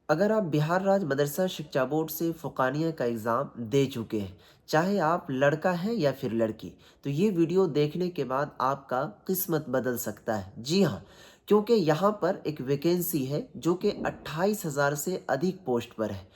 अगर आप बिहार राज्य मदरसा शिक्षा बोर्ड से फ़ुक़ानिया का एग्ज़ाम दे चुके हैं, चाहे आप लड़का हैं या फिर लड़की, तो ये वीडियो देखने के बाद आपका किस्मत बदल सकता है। जी हाँ, क्योंकि यहाँ पर एक वैकेंसी है जो कि 28,000 से अधिक पोस्ट पर है।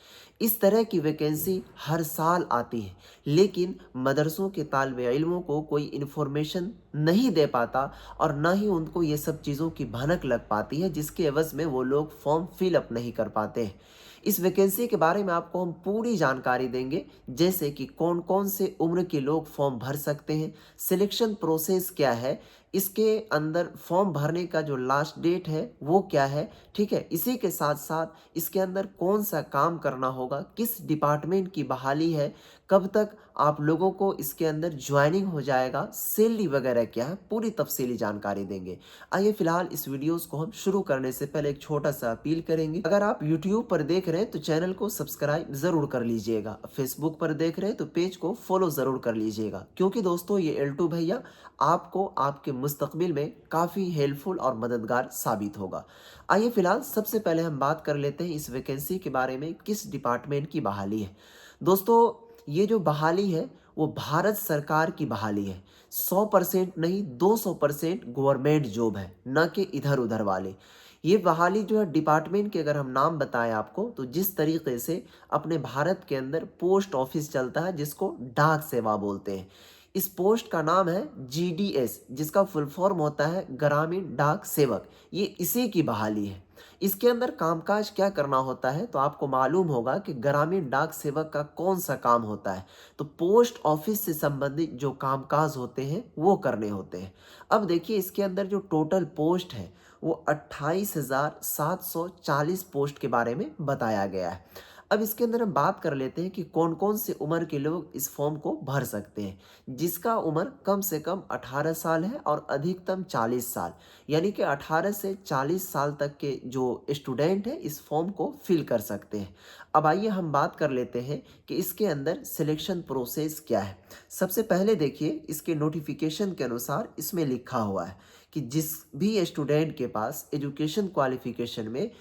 इस तरह की वैकेंसी हर साल आती है, लेकिन मदरसों के तालिबे इल्मों को कोई इन्फॉर्मेशन नहीं दे पाता और ना ही उनको ये सब चीज़ों की भनक लग पाती है, जिसके एवज़ में वो लोग फॉर्म फिल अप नहीं कर पाते हैं। इस वैकेंसी के बारे में आपको हम पूरी जानकारी देंगे, जैसे कि कौन-कौन से उम्र के लोग फॉर्म भर सकते हैं, सिलेक्शन प्रोसेस क्या है, इसके अंदर फॉर्म भरने का जो लास्ट डेट है वो क्या है, ठीक है? इसी के साथ-साथ इसके अंदर कौन-सा काम करना होगा, किस डिपार्टमेंट की बहाली है, कब तक आप लोगों को इसके अंदर जॉइनिंग हो जाएगा, सैलरी वगैरह क्या है, पूरी तफ़सीली जानकारी देंगे। आइए फ़िलहाल इस वीडियोज़ को हम शुरू करने से पहले एक छोटा-सा अपील करेंगे। अगर आप यूट्यूब पर देख रहे हैं तो चैनल को सब्सक्राइब ज़रूर कर लीजिएगा। फेसबुक पर देख रहे हैं तो पेज को फ़ॉलो ज़रूर कर लीजिएगा। क्योंकि दोस्तों ये एल्टू भैया आपको आपके मुस्तक़बिल में काफ़ी हेल्पफुल और मददगार साबित होगा। आइए फ़िलहाल सबसे पहले हम बात कर लेते हैं इस वैकेंसी के बारे में, किस डिपार्टमेंट की बहाली है। दोस्तों ये जो बहाली है वो भारत सरकार की बहाली है। 100% नहीं, 200% गवर्नमेंट जॉब है, ना कि इधर-उधर वाले। ये बहाली जो है डिपार्टमेंट के अगर हम नाम बताएँ आपको, तो जिस तरीके से अपने भारत के अंदर पोस्ट ऑफिस चलता है जिसको डाक सेवा बोलते हैं। इस पोस्ट का नाम है जीडीएस, जिसका फुल फॉर्म होता है ग्रामीण डाक सेवक। ये इसी की बहाली है। इसके अंदर कामकाज क्या करना होता है, तो आपको मालूम होगा कि ग्रामीण डाक सेवक का कौन-सा काम होता है। तो पोस्ट ऑफिस से संबंधित जो कामकाज होते हैं, वो करने होते हैं। अब देखिए इसके अंदर जो टोटल पोस्ट है, वो 28,740 पोस्ट के बारे में बताया गया है। अब इसके अंदर हम बात कर लेते हैं कि कौन-कौन से उम्र के लोग इस फॉर्म को भर सकते हैं। जिसका उम्र कम से कम 18 साल है और अधिकतम 40 साल, यानी कि 18 से 40 साल तक के जो स्टूडेंट हैं इस फॉर्म को फिल कर सकते हैं। अब आइए हम बात कर लेते हैं कि इसके अंदर सिलेक्शन प्रोसेस क्या है। सबसे पहले देखिए इसके नोटिफिकेशन के अनुसार इसमें लिखा हुआ है कि जिस भी स्टूडेंट के पास एजुकेशन क्वालिफिकेशन में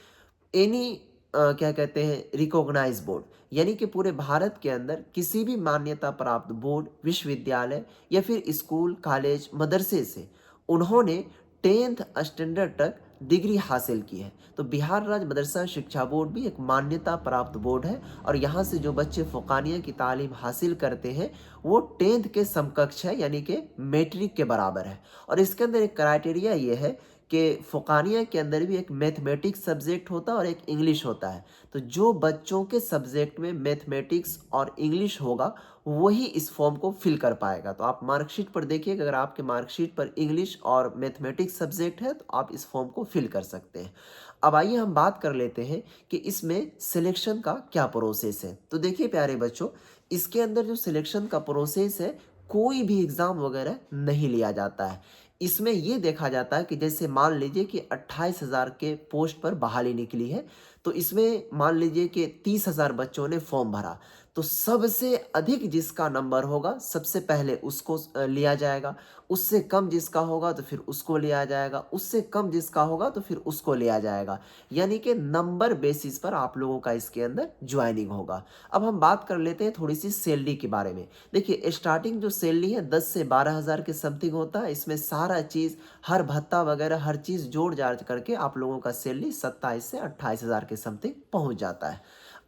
एनी क्या कहते हैं रिकॉग्नाइज बोर्ड, यानी कि पूरे भारत के अंदर किसी भी मान्यता प्राप्त बोर्ड, विश्वविद्यालय या फिर स्कूल, कॉलेज, मदरसे से उन्होंने 10th स्टैंडर्ड तक डिग्री हासिल की है। तो बिहार राज्य मदरसा शिक्षा बोर्ड भी एक मान्यता प्राप्त बोर्ड है और यहाँ से जो बच्चे फ़ुक़ानिया की तालीम हासिल करते हैं वो 10th के समकक्ष है, यानी कि मैट्रिक के बराबर है। और इसके अंदर एक क्राइटेरिया ये है कि फ़ुक़ानिया के अंदर भी एक मैथमेटिक्स सब्जेक्ट होता है और एक इंग्लिश होता है। तो जो बच्चों के सब्जेक्ट में मैथमेटिक्स और इंग्लिश होगा, वही इस फॉर्म को फिल कर पाएगा। तो आप मार्कशीट पर देखिए कि अगर आपके मार्कशीट पर इंग्लिश और मैथमेटिक्स सब्जेक्ट है, तो आप इस फॉर्म को फिल कर सकते हैं। अब आइए हम बात कर लेते हैं कि इसमें सिलेक्शन का क्या प्रोसेस है। तो देखिए प्यारे बच्चों, इसके अंदर जो सिलेक्शन का प्रोसेस है, कोई भी एग्ज़ाम वगैरह नहीं लिया जाता है। इसमें ये देखा जाता है कि जैसे मान लीजिए कि 28,000 के पोस्ट पर बहाली निकली है, तो इसमें मान लीजिए कि 30,000 बच्चों ने फॉर्म भरा, तो सबसे अधिक जिसका नंबर होगा सबसे पहले उसको लिया जाएगा, उससे कम जिसका होगा तो फिर उसको लिया जाएगा, उससे कम जिसका होगा तो फिर उसको लिया जाएगा। यानी कि नंबर बेसिस पर आप लोगों का इसके अंदर जॉइनिंग होगा। अब हम बात कर लेते हैं थोड़ी-सी सैलरी के बारे में। देखिए स्टार्टिंग जो सैलरी है 10 से 12,000 के समथिंग होता है। इसमें सारा चीज़, हर भत्ता वगैरह हर चीज़ जोड़-जाड़ करके आप लोगों का सैलरी 27 से 28,000 के समथिंग पहुँच जाता है।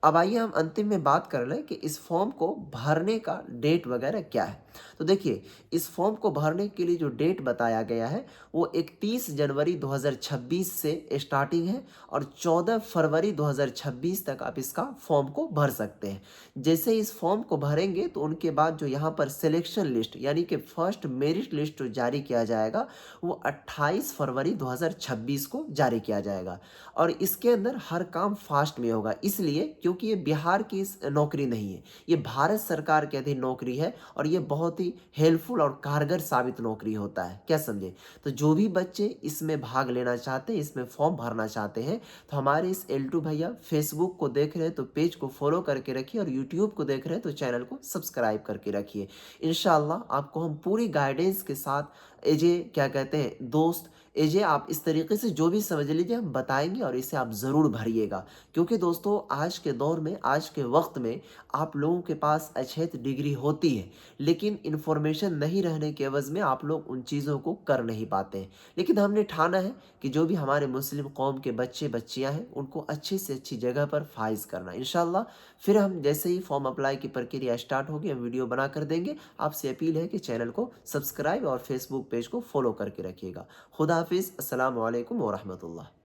अब आइए हम अंतिम में बात कर लें कि इस फॉर्म को भरने का डेट वगैरह क्या है। तो देखिए इस फॉर्म को भरने के लिए जो डेट बताया गया है वो 31 जनवरी 2026 से स्टार्टिंग है और 14 फरवरी 2026 तक आप इसका फॉर्म को भर सकते हैं। जैसे इस फॉर्म को भरेंगे तो उनके बाद जो यहाँ पर सिलेक्शन लिस्ट, यानी कि फर्स्ट मेरिट लिस्ट जो जारी किया जाएगा वो 28 फरवरी 2026 को जारी किया जाएगा। और इसके अंदर हर काम फास्ट में होगा, इसलिए क्योंकि ये बिहार की नौकरी नहीं है, ये भारत सरकार के अधीन नौकरी है और ये बहुत ही हेल्पफुल और कारगर साबित नौकरी होता है, क्या समझे। तो जो भी बच्चे इसमें भाग लेना चाहते हैं, इसमें फॉर्म भरना चाहते हैं, तो हमारे इस एल्टू भैया फेसबुक को देख रहे हैं तो पेज को फॉलो करके रखिए और यूट्यूब को देख रहे हैं तो चैनल को सब्सक्राइब करके रखिए। इंशाल्लाह आपको हम पूरी गाइडेंस के साथ एज ए क्या कहते हैं दोस्त, ये आप इस तरीके से जो भी समझ लीजिए हम बताएँगे और इसे आप ज़रूर भरिएगा। क्योंकि दोस्तों आज के दौर में, आज के वक़्त में आप लोगों के पास अच्छेत डिग्री होती है, लेकिन इन्फॉर्मेशन नहीं रहने के एवज़ में आप लोग उन चीज़ों को कर नहीं पाते हैं। लेकिन हमने ठाना है कि जो भी हमारे मुस्लिम कौम के बच्चे-बच्चियाँ हैं, उनको अच्छी से अच्छी जगह पर फ़ाइज़ करना। इंशाअल्लाह फिर हम जैसे ही फॉर्म अप्लाई की प्रक्रिया स्टार्ट होगी, हम वीडियो बना कर देंगे। आपसे अपील है कि चैनल को सब्सक्राइब और फेसबुक पेज को फ़ॉलो करके रखिएगा। खुदा हाफ़िज़। अस्सलामु अलैकुम व रहमतुल्लाह।